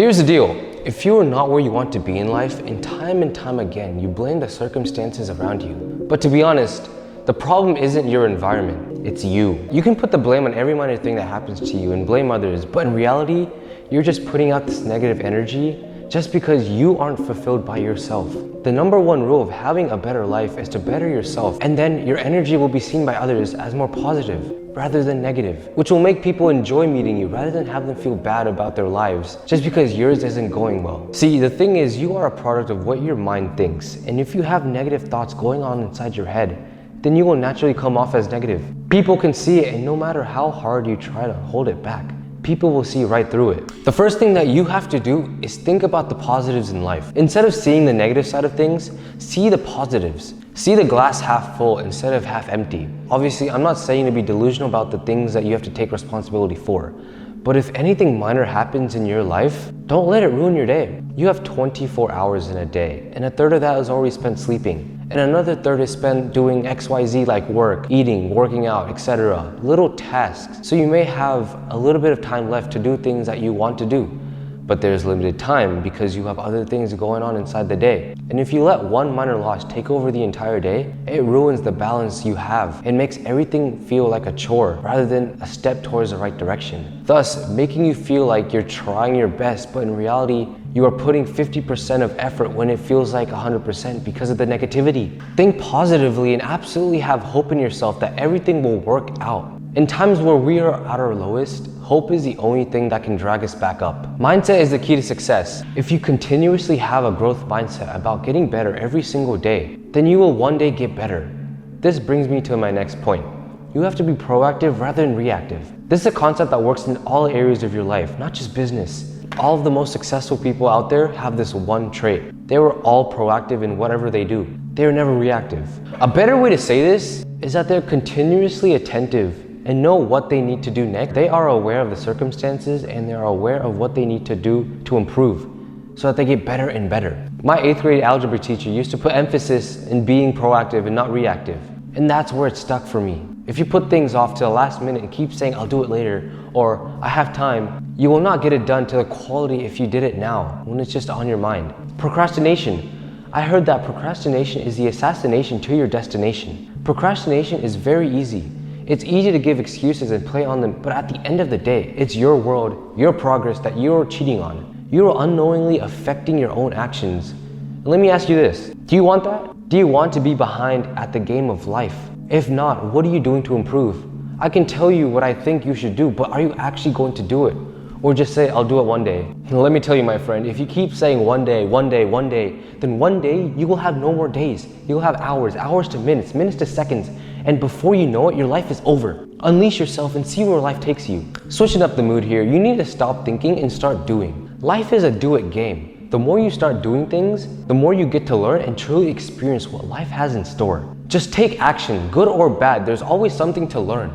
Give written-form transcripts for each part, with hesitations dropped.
Here's the deal. If you are not where you want to be in life, and time again, you blame the circumstances around you. But to be honest, the problem isn't your environment, it's you. You can put the blame on every minor thing that happens to you and blame others, but in reality, you're just putting out this negative energy just because you aren't fulfilled by yourself. The number one rule of having a better life is to better yourself, and then your energy will be seen by others as more positive rather than negative, which will make people enjoy meeting you rather than have them feel bad about their lives just because yours isn't going well. See, the thing is, you are a product of what your mind thinks, and if you have negative thoughts going on inside your head, then you will naturally come off as negative. People can see it, and no matter how hard you try to hold it back, people will see right through it. The first thing that you have to do is think about the positives in life. Instead of seeing the negative side of things, see the positives. See the glass half full instead of half empty. Obviously, I'm not saying to be delusional about the things that you have to take responsibility for. But if anything minor happens in your life, don't let it ruin your day. You have 24 hours in a day, and a third of that is already spent sleeping. And another third is spent doing XYZ like work, eating, working out, etc. Little tasks. So you may have a little bit of time left to do things that you want to do. But there's limited time because you have other things going on inside the day. And if you let one minor loss take over the entire day, it ruins the balance you have. It makes everything feel like a chore rather than a step towards the right direction. Thus, making you feel like you're trying your best, but in reality, you are putting 50% of effort when it feels like 100% because of the negativity. Think positively and absolutely have hope in yourself that everything will work out. In times where we are at our lowest, hope is the only thing that can drag us back up. Mindset is the key to success. If you continuously have a growth mindset about getting better every single day, then you will one day get better. This brings me to my next point. You have to be proactive rather than reactive. This is a concept that works in all areas of your life, not just business. All of the most successful people out there have this one trait. They were all proactive in whatever they do. They are never reactive. A better way to say this is that they're continuously attentive and know what they need to do next. They are aware of the circumstances and they are aware of what they need to do to improve so that they get better and better. My 8th grade algebra teacher used to put emphasis in being proactive and not reactive. And that's where it stuck for me. If you put things off to the last minute and keep saying, I'll do it later, or I have time, you will not get it done to the quality if you did it now, when it's just on your mind. Procrastination. I heard that procrastination is the assassination to your destination. Procrastination is very easy. It's easy to give excuses and play on them, but at the end of the day, it's your world, your progress that you're cheating on. You're unknowingly affecting your own actions. And let me ask you this, do you want that? Do you want to be behind at the game of life? If not, what are you doing to improve? I can tell you what I think you should do, but are you actually going to do it? Or just say, I'll do it one day. And let me tell you, my friend, if you keep saying one day, then one day you will have no more days. You'll have hours to minutes, minutes to seconds. And before you know it, your life is over. Unleash yourself and see where life takes you. Switching up the mood here, you need to stop thinking and start doing. Life is a do-it game. The more you start doing things, the more you get to learn and truly experience what life has in store. Just take action, good or bad, there's always something to learn.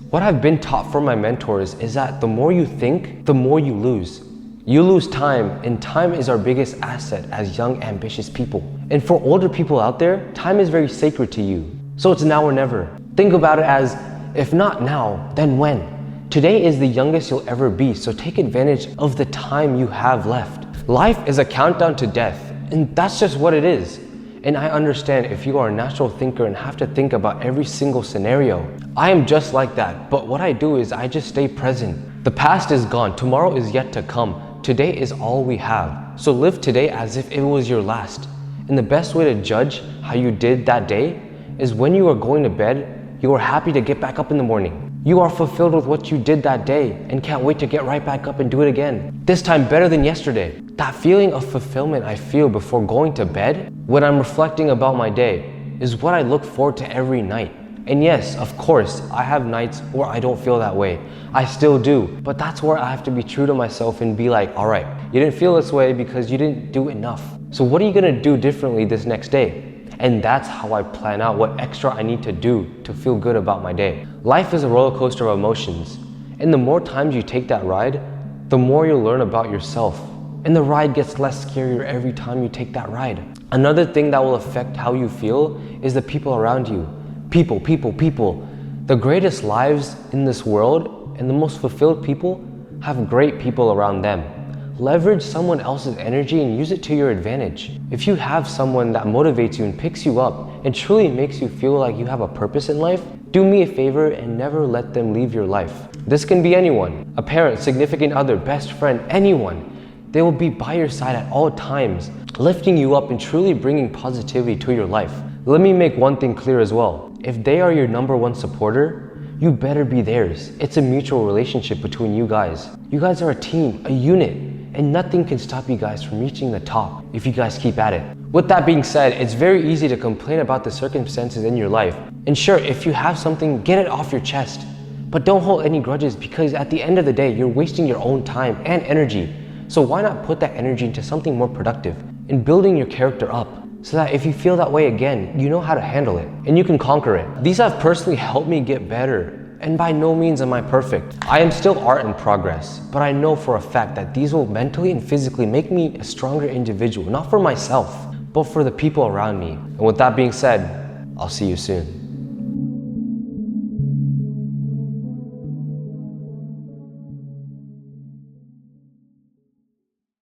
What I've been taught from my mentors is that the more you think, the more you lose. You lose time, and time is our biggest asset as young, ambitious people. And for older people out there, time is very sacred to you. So it's now or never. Think about it as, if not now, then when? Today is the youngest you'll ever be, so take advantage of the time you have left. Life is a countdown to death, and that's just what it is. And I understand if you are a natural thinker and have to think about every single scenario. I am just like that, but what I do is I just stay present. The past is gone, tomorrow is yet to come. Today is all we have. So live today as if it was your last. And the best way to judge how you did that day is when you are going to bed, you are happy to get back up in the morning. You are fulfilled with what you did that day and can't wait to get right back up and do it again. This time better than yesterday. That feeling of fulfillment I feel before going to bed when I'm reflecting about my day is what I look forward to every night. And yes, of course, I have nights where I don't feel that way. I still do, but that's where I have to be true to myself and be like, all right, you didn't feel this way because you didn't do enough. So what are you gonna do differently this next day? And that's how I plan out what extra I need to do to feel good about my day. Life is a roller coaster of emotions. And the more times you take that ride, the more you'll learn about yourself. And the ride gets less scarier every time you take that ride. Another thing that will affect how you feel is the people around you. People. The greatest lives in this world and the most fulfilled people have great people around them. Leverage someone else's energy and use it to your advantage. If you have someone that motivates you and picks you up and truly makes you feel like you have a purpose in life, do me a favor and never let them leave your life. This can be anyone, a parent, significant other, best friend, anyone. They will be by your side at all times, lifting you up and truly bringing positivity to your life. Let me make one thing clear as well. If they are your number one supporter, you better be theirs. It's a mutual relationship between you guys. You guys are a team, a unit, and nothing can stop you guys from reaching the top if you guys keep at it. With that being said, it's very easy to complain about the circumstances in your life. And sure, if you have something, get it off your chest. But don't hold any grudges, because at the end of the day, you're wasting your own time and energy. So why not put that energy into something more productive and building your character up, so that if you feel that way again, you know how to handle it and you can conquer it. These have personally helped me get better, and by no means am I perfect. I am still art in progress, but I know for a fact that these will mentally and physically make me a stronger individual, not for myself, but for the people around me. And with that being said, I'll see you soon.